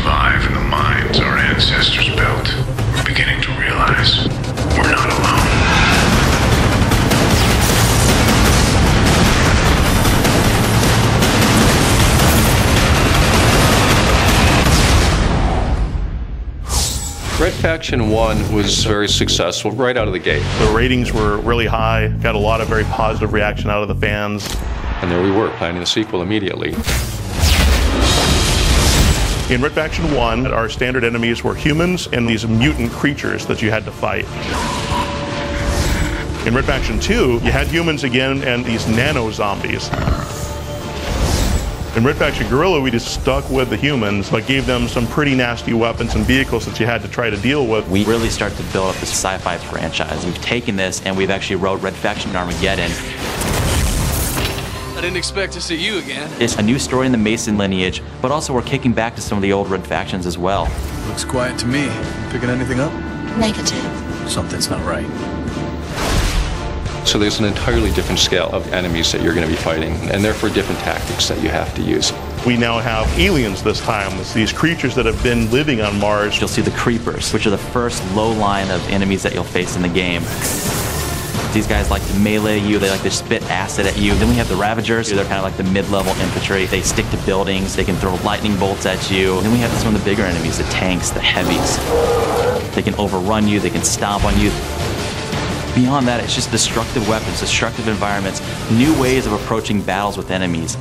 survive in the mines our ancestors built, we're beginning to realize we're not alone. Red Faction 1 was very successful right out of the gate. The ratings were really high, got a lot of very positive reaction out of the fans. And there we were, planning the sequel immediately. In Red Faction 1, our standard enemies were humans and these mutant creatures that you had to fight. In Red Faction 2, you had humans again and these nano-zombies. In Red Faction Guerrilla, we just stuck with the humans, but gave them some pretty nasty weapons and vehicles that you had to try to deal with. We really start to build up this sci-fi franchise. We've taken this and we've actually wrote Red Faction Armageddon. I didn't expect to see you again. It's a new story in the Mason lineage, but also we're kicking back to some of the old Red Factions as well. Looks quiet to me. Picking anything up? Negative. Something's not right. So there's an entirely different scale of enemies that you're going to be fighting, and therefore different tactics that you have to use. We now have aliens this time. It's these creatures that have been living on Mars. You'll see the Creepers, which are the first low line of enemies that you'll face in the game. These guys like to melee you, they like to spit acid at you. Then we have the Ravagers, they're kind of like the mid-level infantry. They stick to buildings, they can throw lightning bolts at you. And then we have some of the bigger enemies, the tanks, the heavies. They can overrun you, they can stomp on you. Beyond that, it's just destructive weapons, destructive environments, new ways of approaching battles with enemies.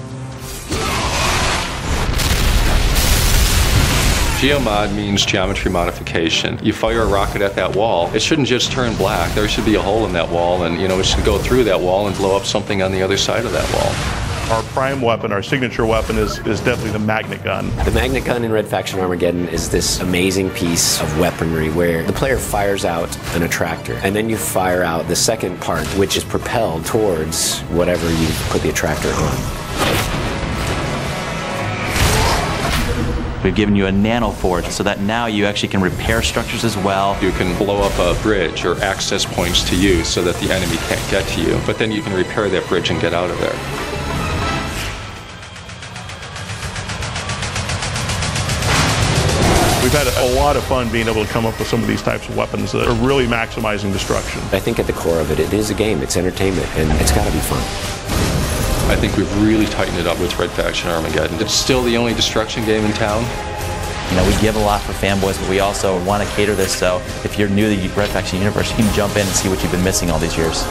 Geomod means geometry modification. You fire a rocket at that wall, it shouldn't just turn black. There should be a hole in that wall, and it should go through that wall and blow up something on the other side of that wall. Our prime weapon, our signature weapon, is definitely the magnet gun. The magnet gun in Red Faction Armageddon is this amazing piece of weaponry where the player fires out an attractor, and then you fire out the second part, which is propelled towards whatever you put the attractor on. We've given you a nano forge so that now you actually can repair structures as well. You can blow up a bridge or access points to you so that the enemy can't get to you, but then you can repair that bridge and get out of there. We've had a lot of fun being able to come up with some of these types of weapons that are really maximizing destruction. I think at the core of it, it is a game, it's entertainment, and it's got to be fun. I think we've really tightened it up with Red Faction Armageddon. It's still the only destruction game in town. We give a lot for fanboys, but we also want to cater this, so if you're new to the Red Faction universe, you can jump in and see what you've been missing all these years.